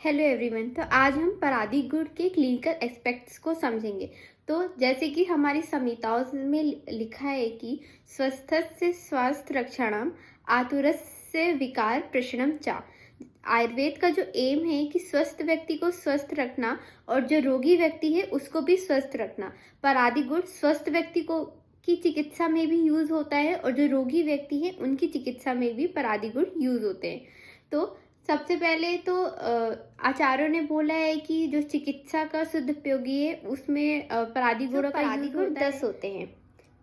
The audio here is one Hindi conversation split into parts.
Hello everyone. तो आज हम परादी गुड़ के क्लिनिकल एस्पेक्ट्स को समझेंगे। तो जैसे कि हमारी संहिताओं में लिखा है कि स्वस्थस्य स्वास्थ्य रक्षणम आतुरस्य विकार प्रशमनम चा। आयुर्वेद का जो एम है कि स्वस्थ व्यक्ति को स्वस्थ रखना और जो रोगी व्यक्ति है उसको भी स्वस्थ रखना। परादी गुड़ स्वस्थ व्यक्ति को की चिकित्सा में भी यूज होता है और जो रोगी व्यक्ति है उनकी चिकित्सा में भी परादी गुड़ यूज होते हैं। तो सबसे पहले तो आचार्यों ने बोला है कि जो चिकित्सा का शुद्ध उपयोगी है उसमें परादी गुणों का यूज होता है। 10 होते हैं: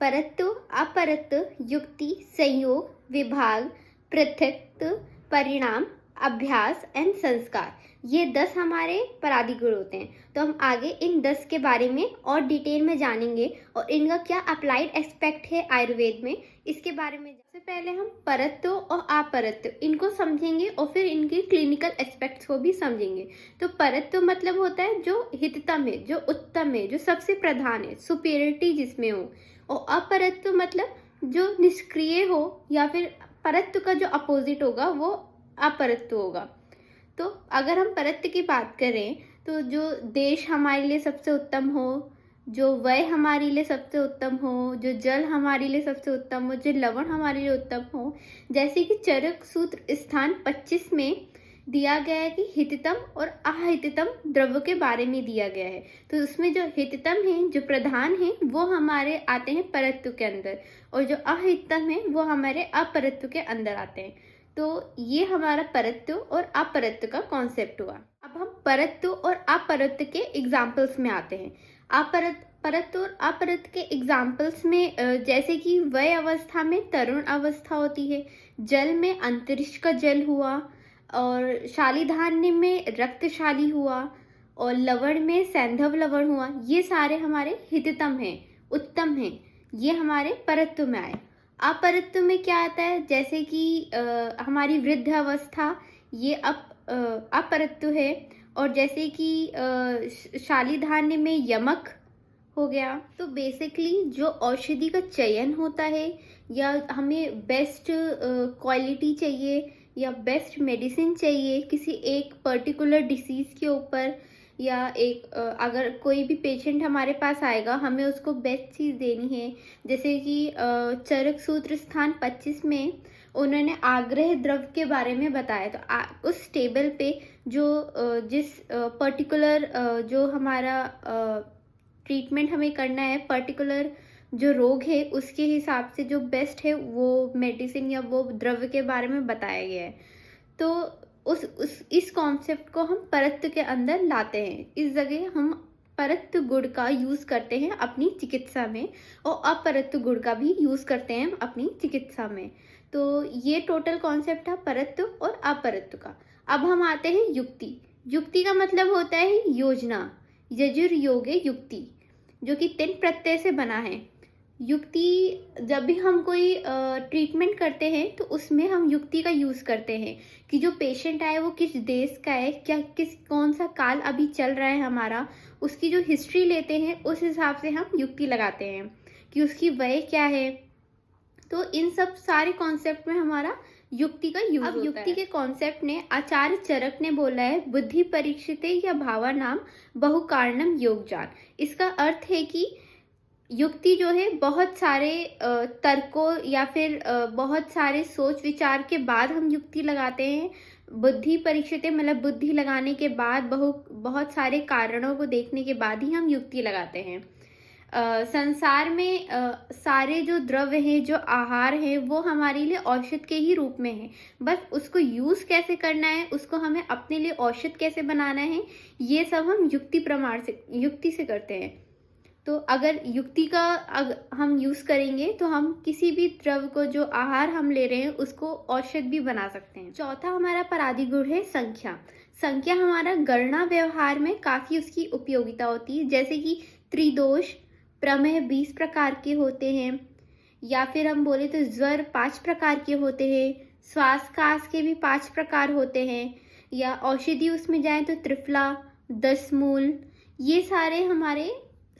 परत्व, अपरत्व, युक्ति, संयोग, विभाग, पृथक, परिणाम, अभ्यास एंड संस्कार। ये 10 हमारे परादी गुण होते हैं। तो हम आगे इन 10 के बारे में और डिटेल में जानेंगे और इनका क्या अप्लाइड एस्पेक्ट है आयुर्वेद में, इसके बारे में। सबसे पहले हम परत्व और अपरत्व इनको समझेंगे और फिर इनके क्लिनिकल एस्पेक्ट्स को भी समझेंगे। तो परत्व मतलब होता है जो हिततम है, जो उत्तम है, जो सबसे प्रधान है, सुपीरियरिटी जिसमें हो। और अपरत्व मतलब जो निष्क्रिय हो या फिर परत्व का जो अपोजिट होगा वो अपरत्व होगा। तो अगर हम परत्व की बात करें तो जो देश हमारे लिए सबसे उत्तम हो, जो वय हमारे लिए सबसे उत्तम हो, जो जल हमारे लिए सबसे उत्तम हो, जो लवण हमारे लिए उत्तम हो। जैसे कि चरक सूत्र स्थान 25 में दिया गया है कि हिततम और अहिततम द्रव्य के बारे में दिया गया है। तो उसमें जो हिततम है, जो प्रधान है, वो हमारे आते हैं परत्व के अंदर और जो अहिततम है वो हमारे अपरत्व के अंदर आते हैं। तो ये हमारा परत्व और अपरत्व का कॉन्सेप्ट हुआ। अब हम परत्व और अपरत्व के एग्जाम्पल्स में आते हैं। परत्व और अपरत्व के एग्जाम्पल्स में जैसे कि वय अवस्था में तरुण अवस्था होती है, जल में अंतरिक्ष का जल हुआ, और शालीधान्य में रक्तशाली हुआ, और लवण में सैंधव लवण हुआ। ये सारे हमारे हिततम हैं, उत्तम हैं, ये हमारे परत्व में आए। अपरत्व में क्या आता है? जैसे कि हमारी वृद्ध अवस्था, ये अपरत्व है। और जैसे कि शालीधान्य में यमक हो गया। तो बेसिकली जो औषधि का चयन होता है या हमें बेस्ट क्वालिटी चाहिए या बेस्ट मेडिसिन चाहिए किसी एक पर्टिकुलर डिसीज़ के ऊपर, या अगर कोई भी पेशेंट हमारे पास आएगा हमें उसको बेस्ट चीज़ देनी है। जैसे कि चरक सूत्र स्थान 25 में उन्होंने आग्रह द्रव्य के बारे में बताया। तो उस टेबल पे जो जिस पर्टिकुलर जो हमारा ट्रीटमेंट हमें करना है, पर्टिकुलर जो रोग है उसके हिसाब से जो बेस्ट है वो मेडिसिन या वो द्रव्य के बारे में बताया गया है। तो इस कॉन्सेप्ट को हम परत्व के अंदर लाते हैं। इस जगह हम परत्व गुण का यूज करते हैं अपनी चिकित्सा में और अपरत्व गुण का भी यूज करते हैं अपनी चिकित्सा में। तो ये टोटल कॉन्सेप्ट था परत्व और अपरत्व का। अब हम आते हैं युक्ति। युक्ति का मतलब होता है योजना, यजुर योगे युक्ति, जो कि 3 प्रत्यय से बना है। युक्ति, जब भी हम कोई ट्रीटमेंट करते हैं तो उसमें हम युक्ति का यूज़ करते हैं कि जो पेशेंट आए वो किस देश का है, कौन सा काल अभी चल रहा है हमारा, उसकी जो हिस्ट्री लेते हैं उस हिसाब से हम युक्ति लगाते हैं कि उसकी वय क्या है। तो इन सब सारे कॉन्सेप्ट में हमारा युक्ति का यूज होता है। युक्ति के कॉन्सेप्ट ने आचार्य चरक ने बोला है, बुद्धि परीक्षिते या भावानाम बहुकारणम योग जान। इसका अर्थ है कि युक्ति जो है बहुत सारे तर्कों या फिर बहुत सारे सोच विचार के बाद हम युक्ति लगाते हैं। बुद्धि परीक्षित मतलब बुद्धि लगाने के बाद बहुत सारे कारणों को देखने के बाद ही हम युक्ति लगाते हैं। संसार में सारे जो द्रव्य हैं, जो आहार हैं, वो हमारे लिए औषध के ही रूप में है। बस उसको यूज कैसे करना है, उसको हमें अपने लिए औषध कैसे बनाना है, ये सब हम युक्ति से करते हैं। तो अगर युक्ति का हम यूज करेंगे तो हम किसी भी द्रव्य को, जो आहार हम ले रहे हैं, उसको औषध भी बना सकते हैं। चौथा हमारा परादी गुण है संख्या। संख्या हमारा गणना व्यवहार में काफी उसकी उपयोगिता होती है। जैसे कि त्रिदोष प्रमेय 20 प्रकार के होते हैं, या फिर हम बोले तो ज्वर 5 प्रकार के होते हैं, श्वास कास के भी 5 प्रकार होते हैं, या औषधि उसमें जाए तो त्रिफला, 10 मूल, ये सारे हमारे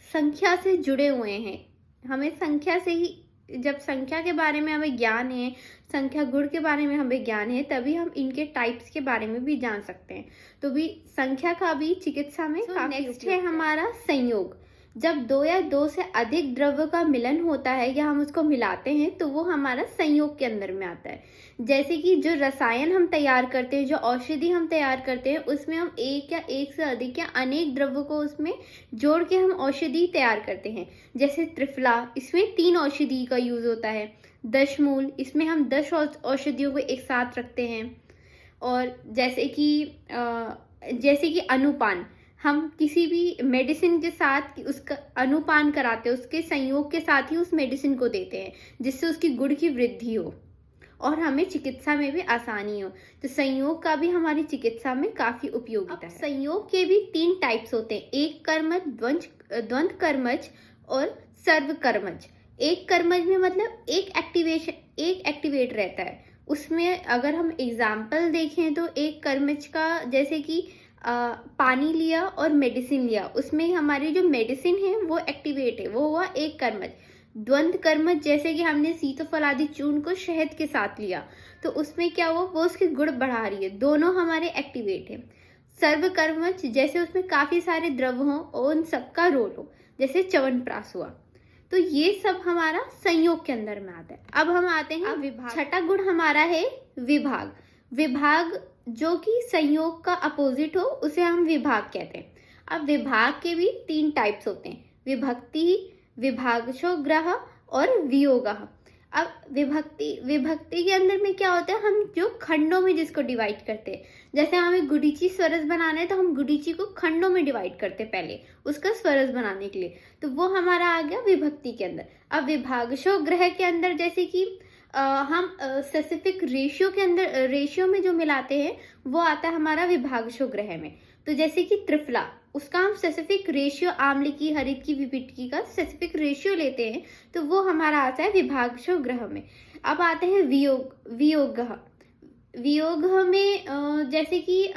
संख्या से जुड़े हुए हैं। हमें संख्या से ही जब संख्या के बारे में हमें ज्ञान है, संख्या गुण के बारे में हमें ज्ञान है, तभी हम इनके टाइप्स के बारे में भी जान सकते हैं। तो भी संख्या का भी चिकित्सा में काफी नेक्स्ट है हमारा संयोग। जब दो या दो से अधिक द्रव्य का मिलन होता है या हम उसको मिलाते हैं तो वो हमारा संयोग के अंदर में आता है। जैसे कि जो रसायन हम तैयार करते हैं, जो औषधि हम तैयार करते हैं, उसमें हम एक या एक से अधिक या अनेक द्रव्यों को उसमें जोड़ के हम औषधि तैयार करते हैं। जैसे त्रिफला, इसमें 3 औषधि का यूज होता है। दशमूल, इसमें हम 10 औषधियों को एक साथ रखते हैं। और जैसे कि अनुपान, हम किसी भी मेडिसिन के साथ उसका अनुपान कराते हैं, उसके संयोग के साथ ही उस मेडिसिन को देते हैं जिससे उसकी गुण की वृद्धि हो और हमें चिकित्सा में भी आसानी हो। तो संयोग का भी हमारी चिकित्सा में काफी उपयोगिता है। संयोग के भी 3 टाइप्स होते हैं, एक कर्मज, द्वंद्व कर्मज और सर्वकर्मज। एक कर्मज में मतलब एक एक्टिवेट रहता है। उसमें अगर हम एग्जाम्पल देखें तो एक कर्मज का, जैसे कि पानी लिया और मेडिसिन लिया, उसमें हमारी जो मेडिसिन है वो एक्टिवेट है, वो हुआ एक कर्मज। द्वंद्व कर्मज, जैसे कि हमने सीतोफल आदि चूर्ण को शहद के साथ लिया तो उसमें क्या हुआ, वो उसके गुण बढ़ा रही है, दोनों हमारे एक्टिवेट है। सर्वकर्मज, जैसे उसमें काफी सारे द्रव्य हों और उन सबका रोल हो, जैसे च्यवनप्राश हुआ। तो ये सब हमारा संयोग के अंदर में आता है। अब हम आते हैं विभाग। छठा गुण हमारा है विभाग। विभाग जो कि संयोग का अपोजिट हो उसे हम विभाग कहते हैं। अब विभाग के भी 3 टाइप्स होते हैं, विभक्ति, विभागशो ग्रह और वियोगः। अब विभक्ति के अंदर में क्या होता है, हम जो खंडों में जिसको डिवाइड करते हैं, जैसे हमें गुडीची स्वरस बनाना है तो हम गुडीची को खंडों में डिवाइड करते हैं पहले उसका स्वरस बनाने के लिए, तो वो हमारा आ गया विभक्ति के अंदर। अब विभागशो ग्रह के अंदर जैसे कि हम स्पेसिफिक रेशियो के अंदर, रेशियो में जो मिलाते हैं वो आता है हमारा विभागशो ग्रह में। तो जैसे कि त्रिफला, उसका हम स्पेसिफिक रेशियो, आम्ल की, हरित की, विपिटकी का स्पेसिफिक रेशियो लेते हैं तो वो हमारा आता है विभागशो ग्रह में। अब आते हैं वियोग में जैसे कि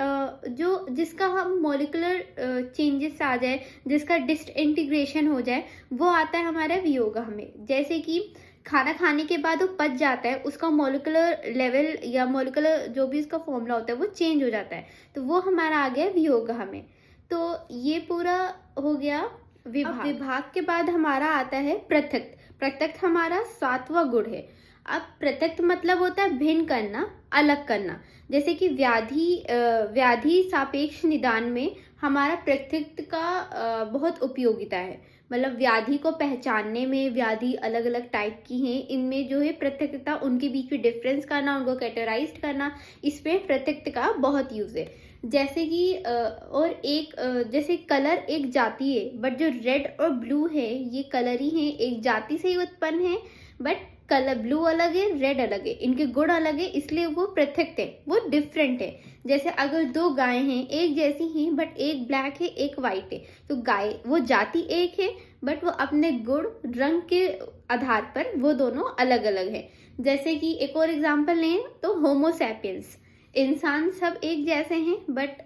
जिसका हम मॉलिक्यूलर चेंजेस आ जाए, जिसका डिसइंटीग्रेशन हो जाए, वो आता है हमारा वियोग में। जैसे कि खाना खाने के बाद वो पच जाता है, उसका मॉलिक्यूलर लेवल या मॉलिक्यूलर जो भी इसका फॉर्मूला होता है वो चेंज हो जाता है, तो वो हमारा आ गया वियोग में। तो ये पूरा हो गया विभाग। विभाग के बाद हमारा आता है पृथक। पृथक हमारा 7वां गुण है। अब पृथक मतलब होता है भिन्न करना, अलग करना। जैसे कि व्याधि सापेक्ष निदान में हमारा पृथक का बहुत उपयोगिता है। मतलब व्याधि को पहचानने में, व्याधि अलग अलग टाइप की हैं, इनमें जो है पृथकता, उनके बीच में डिफरेंस करना, उनको कैटेगराइज करना, इसमें पृथक का बहुत यूज है। जैसे कि और एक जैसे कलर एक जाति है, बट जो रेड और ब्लू है ये कलर ही है, एक जाति से ही उत्पन्न है, बट कलर ब्लू अलग है, रेड अलग है, इनके गुण अलग है, इसलिए वो पृथक है, वो डिफरेंट है। जैसे अगर 2 गायें हैं, एक जैसी हैं बट एक ब्लैक है एक वाइट है, तो गाय वो जाति एक है बट वो अपने गुण, रंग के आधार पर वो दोनों अलग अलग है। जैसे कि एक और एग्जांपल लें तो होमोसैपियंस, इंसान सब एक जैसे हैं बट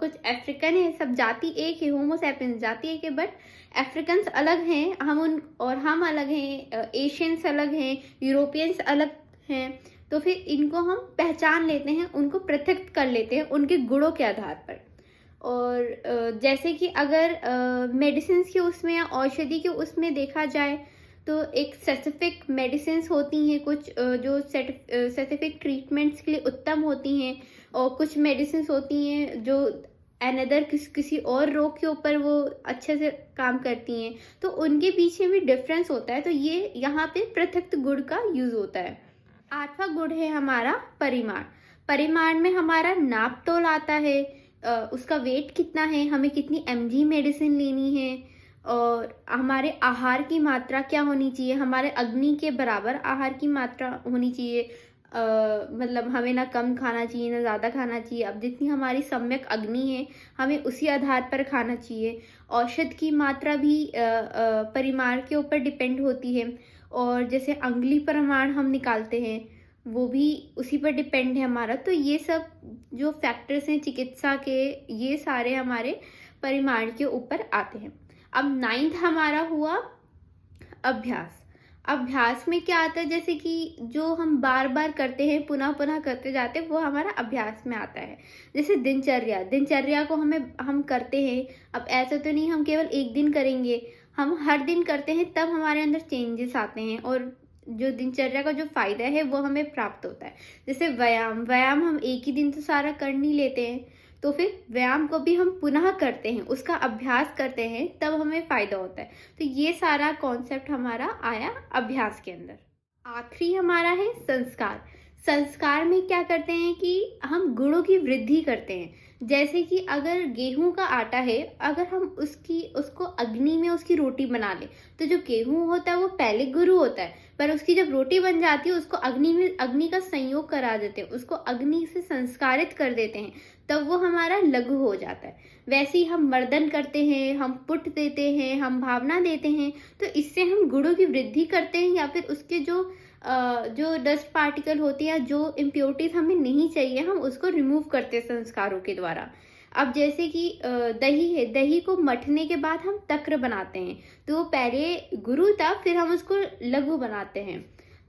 कुछ अफ्रीकन है, सब जाति एक है, होमोसैपियंस जाति एक है बट अफ्रीकन्स अलग हैं, हम अलग हैं, एशियंस अलग हैं, यूरोपियंस अलग हैं। तो फिर इनको हम पहचान लेते हैं, उनको पृथक कर लेते हैं उनके गुणों के आधार पर। और जैसे कि अगर मेडिसिन के उसमें या औषधि के उसमें देखा जाए तो एक स्पेसिफिक मेडिसिन्स होती हैं, कुछ जो स्पेसिफिक ट्रीटमेंट्स के लिए उत्तम होती हैं, और कुछ मेडिसिन्स होती हैं जो अनदर किसी और रोग के ऊपर वो अच्छे से काम करती हैं, तो उनके पीछे भी डिफरेंस होता है। तो ये यहाँ पे पृथक गुण का यूज होता है। 8वां गुण है हमारा परिमाण। परिमाण में हमारा नाप तोल आता है, उसका वेट कितना है, हमें कितनी mg मेडिसिन लेनी है, और हमारे आहार की मात्रा क्या होनी चाहिए, हमारे अग्नि के बराबर आहार की मात्रा होनी चाहिए। मतलब हमें ना कम खाना चाहिए ना ज़्यादा खाना चाहिए। अब जितनी हमारी सम्यक अग्नि है हमें उसी आधार पर खाना चाहिए। औषध की मात्रा भी परिमाण के ऊपर डिपेंड होती है, और जैसे अंगुली परिमाण हम निकालते हैं वो भी उसी पर डिपेंड है हमारा। तो ये सब जो फैक्टर्स हैं चिकित्सा के, ये सारे हमारे परिमाण के ऊपर आते हैं। अब 9th हमारा हुआ अभ्यास। अभ्यास में क्या आता है, जैसे कि जो हम बार बार करते हैं, पुनः पुनः करते जाते हैं, वो हमारा अभ्यास में आता है। जैसे दिनचर्या, दिनचर्या को हम करते हैं। अब ऐसा तो नहीं हम केवल एक दिन करेंगे, हम हर दिन करते हैं, तब हमारे अंदर चेंजेस आते हैं और जो दिनचर्या का जो फायदा है वो हमें प्राप्त होता है। जैसे व्यायाम, व्यायाम हम एक ही दिन तो सारा कर नहीं लेते हैं, तो फिर व्यायाम को भी हम पुनः करते हैं, उसका अभ्यास करते हैं, तब हमें फायदा होता है। तो ये सारा कॉन्सेप्ट हमारा आया अभ्यास के अंदर। आखिरी हमारा है संस्कार। संस्कार में क्या करते हैं कि हम गुणों की वृद्धि करते हैं। जैसे कि अगर गेहूं का आटा है, अगर हम उसको अग्नि में उसकी रोटी बना ले, तो जो गेहूं होता है वो पहले गुरु होता है, पर उसकी जब रोटी बन जाती है उसको अग्नि का संयोग करा देते हैं, उसको अग्नि से संस्कारित कर देते हैं, तब वो हमारा लघु हो जाता है। वैसे ही हम मर्दन करते हैं, हम पुट देते हैं, हम भावना देते हैं, तो इससे हम गुणों की वृद्धि करते हैं, या फिर उसके जो डस्ट पार्टिकल होती है, जो इम्प्योरिटीज हमें नहीं चाहिए, हम उसको रिमूव करते हैं संस्कारों के द्वारा। अब जैसे कि दही है, दही को मथने के बाद हम तक्र बनाते हैं, तो वो पहले गुरु था, फिर हम उसको लघु बनाते हैं।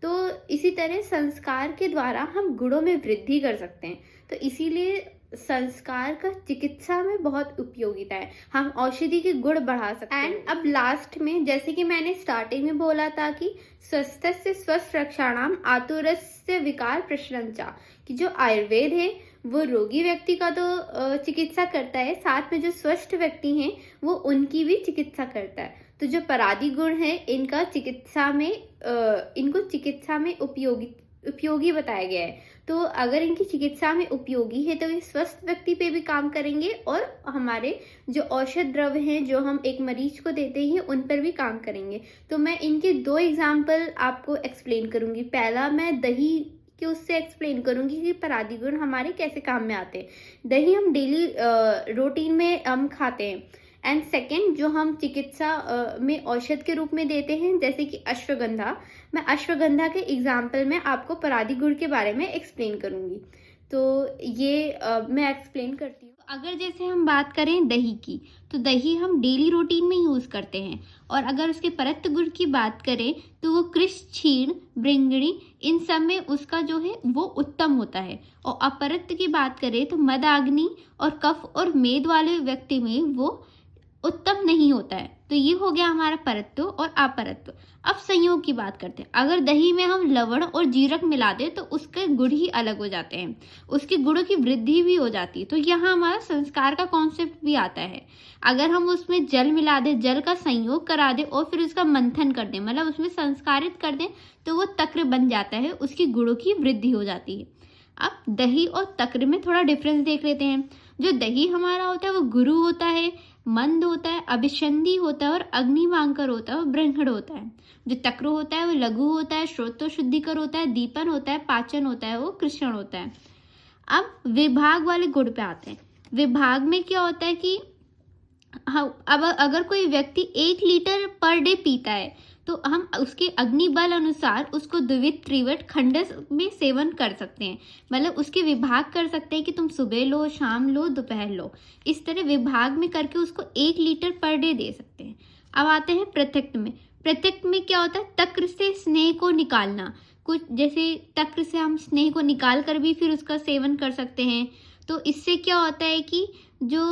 तो इसी तरह संस्कार के द्वारा हम गुणों में वृद्धि कर सकते हैं। तो इसीलिए संस्कार का चिकित्सा में बहुत उपयोगिता है, हम औषधि के गुण बढ़ा सकते हैं। एंड अब लास्ट में, जैसे कि मैंने स्टार्टिंग में बोला था कि स्वस्थस्य स्वस्थ रक्षाणाम आतुरस्य विकार प्रशंसा, कि जो आयुर्वेद है वो रोगी व्यक्ति का तो चिकित्सा करता है, साथ में जो स्वस्थ व्यक्ति हैं वो उनकी भी चिकित्सा करता है। तो जो परादी गुण है इनको चिकित्सा में उपयोगी बताया गया है। तो अगर इनकी चिकित्सा में उपयोगी है तो ये स्वस्थ व्यक्ति पे भी काम करेंगे, और हमारे जो औषध द्रव्य हैं जो हम एक मरीज को देते हैं उन पर भी काम करेंगे। तो मैं इनके 2 एग्जाम्पल आपको एक्सप्लेन करूंगी। पहला मैं दही कि उससे एक्सप्लेन करूंगी कि परादी गुण हमारे कैसे काम में आते हैं। दही हम डेली रूटीन में हम खाते हैं। एंड सेकेंड, जो हम चिकित्सा में औषध के रूप में देते हैं, जैसे कि अश्वगंधा, मैं अश्वगंधा के एग्जाम्पल में आपको परादी गुण के बारे में एक्सप्लेन करूंगी। तो ये मैं एक्सप्लेन करती हूँ। अगर जैसे हम बात करें दही की, तो दही हम डेली रूटीन में यूज़ करते हैं। और अगर उसके परत्त गुण की बात करें तो वो कृष, क्षीण, ब्रिंगणी, इन सब में उसका जो है वो उत्तम होता है। और अपरत्त की बात करें तो मदाग्नि और कफ और मेद वाले व्यक्ति में वो उत्तम नहीं होता है। तो ये हो गया हमारा परत्व और अपरत्व। अब संयोग की बात करते हैं। अगर दही में हम लवण और जीरक मिला दें तो उसके गुण ही अलग हो जाते हैं, उसके गुणों की वृद्धि भी हो जाती है। तो यहाँ हमारा संस्कार का कॉन्सेप्ट भी आता है। अगर हम उसमें जल मिला दें, जल का संयोग करा दें और फिर उसका मंथन कर दें, मतलब उसमें संस्कारित कर दें, तो वो तक्र बन जाता है, उसकी गुणों की वृद्धि हो जाती है। अब दही और तक्र में थोड़ा डिफरेंस देख लेते हैं। जो दही हमारा होता है वो गुरु होता है, मंद होता है, अभिसंधि होता है और अग्निवांकर होता है और ब्रह्मण होता है। जो तक्र होता है वो लघु होता है, श्रोत्र शुद्धिकर होता है, दीपन होता है, पाचन होता है, वो कृष्ण होता है। अब विभाग वाले गुण पे आते हैं। विभाग में क्या होता है कि अब अगर कोई व्यक्ति 1 लीटर पर डे पीता है तो हम उसके अग्नि बल अनुसार उसको द्विविध त्रिविध खंडस में सेवन कर सकते हैं। मतलब उसके विभाग कर सकते हैं कि तुम सुबह लो, शाम लो, दोपहर लो, इस तरह विभाग में करके उसको 1 लीटर पर डे दे सकते हैं। अब आते हैं प्रत्यक्त में। प्रत्यक्त में क्या होता है? तक्र से स्नेह को निकालना। कुछ जैसे तक्र से हम स्नेह को निकाल कर भी फिर उसका सेवन कर सकते हैं। तो इससे क्या होता है कि जो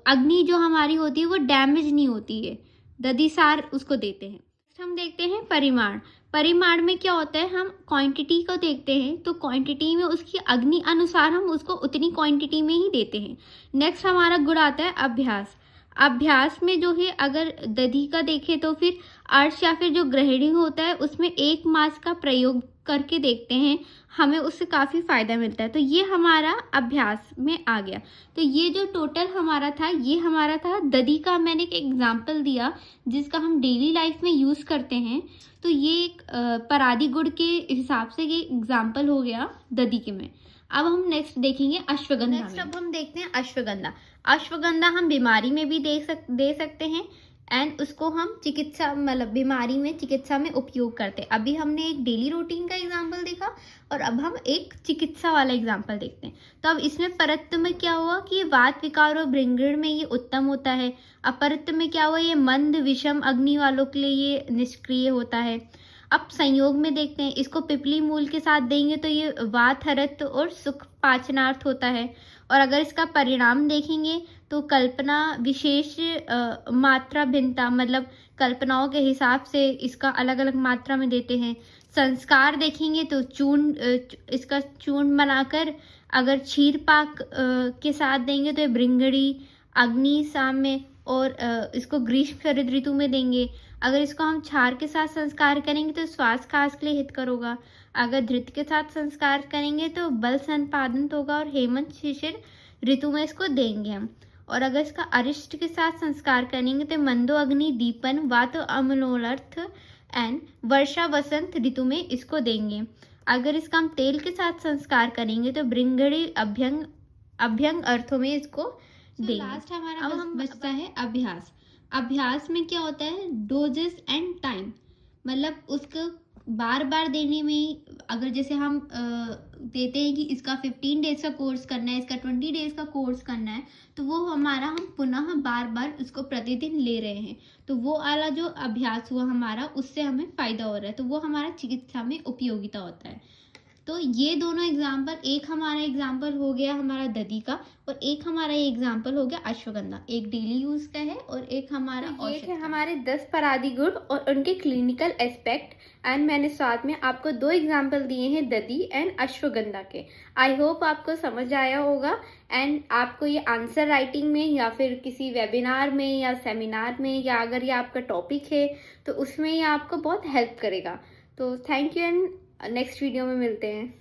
अग्नि जो हमारी होती है वो डैमेज नहीं होती है, दधिसार उसको देते हैं। हम देखते हैं परिमाण। परिमाण में क्या होता है, हम क्वांटिटी को देखते हैं, तो क्वांटिटी में उसकी अग्नि अनुसार हम उसको उतनी क्वांटिटी में ही देते हैं। नेक्स्ट हमारा गुण आता है अभ्यास। अभ्यास में जो है अगर दधी का देखें तो फिर अर्श या फिर जो गृहिणी होता है उसमें 1 मास का प्रयोग करके देखते हैं, हमें उससे काफ़ी फ़ायदा मिलता है। तो ये हमारा अभ्यास में आ गया। तो ये जो टोटल हमारा था, ये हमारा था दधी का। मैंने एक एग्जाम्पल दिया जिसका हम डेली लाइफ में यूज़ करते हैं। तो ये एक परादी गुण के हिसाब से ये एग्जाम्पल हो गया दधी के में। अब हम नेक्स्ट देखेंगे अश्वगंधा। नेक्स्ट अब हम देखते हैं अश्वगंधा। अश्वगंधा हम बीमारी में भी दे सकते हैं एंड उसको हम चिकित्सा मतलब बीमारी में चिकित्सा में उपयोग करते हैं। अभी हमने एक डेली रूटीन का एग्जाम्पल देखा और अब हम एक चिकित्सा वाला एग्जाम्पल देखते हैं। तो अब इसमें परत्व में क्या हुआ कि ये वात विकार और ब्रिंगण में ये उत्तम होता है। अपरत्व में क्या हुआ, ये मंद विषम अग्नि वालों के लिए ये निष्क्रिय होता है। अब संयोग में देखते हैं, इसको पिपली मूल के साथ देंगे तो ये वात हरत और सुख पाचनार्थ होता है। और अगर इसका परिणाम देखेंगे तो कल्पना विशेष मात्रा भिन्नता, मतलब कल्पनाओं के हिसाब से इसका अलग अलग मात्रा में देते हैं। संस्कार देखेंगे तो इसका चूर्ण बनाकर अगर क्षीर पाक के साथ देंगे तो ये भृंगड़ी, अग्नि साम्य और इसको ग्रीष्म शरद ऋतु में देंगे। अगर इसको हम क्षार के साथ संस्कार करेंगे तो श्वास खास के लिए हितकर होगा। अगर धृत के साथ संस्कार करेंगे तो बल संपादन होगा और हेमंत शिशिर ऋतु में इसको देंगे हम। और अगर इसका अरिष्ट के साथ संस्कार करेंगे तो मंदो अग्नि दीपन वात अमलोलर्थ एंड वर्षा वसंत ऋतु में इसको देंगे। अगर इसका हम तेल के साथ संस्कार करेंगे तो भृंगड़ी अभ्यंग अर्थों में इसको देंगे। लास्ट हमारा बचता है अभ्यास। अभ्यास में क्या होता है, डोजेस एंड टाइम, मतलब उसको बार बार देने में, अगर जैसे हम देते हैं कि इसका 15 डेज का कोर्स करना है, इसका 20 डेज का कोर्स करना है, तो वो हमारा हम पुनः बार बार उसको प्रतिदिन ले रहे हैं, तो वो वाला जो अभ्यास हुआ हमारा, उससे हमें फायदा हो रहा है, तो वो हमारा चिकित्सा में उपयोगिता होता है। तो ये दोनों एग्जाम्पल, एक हमारा एग्जाम्पल हो गया हमारा दधी का और एक हमारा ये एग्जाम्पल हो गया अश्वगंधा, एक डेली यूज का है और एक हमारा ये थे हमारे 10 परादी गुण और उनके क्लिनिकल एस्पेक्ट। एंड मैंने साथ में आपको 2 एग्जाम्पल दिए हैं दधी एंड अश्वगंधा के। आई होप आपको समझ आया होगा एंड आपको ये आंसर राइटिंग में या फिर किसी वेबिनार में या सेमिनार में, या अगर ये आपका टॉपिक है तो उसमें ये आपको बहुत हेल्प करेगा। तो thank you and next video में मिलते हैं।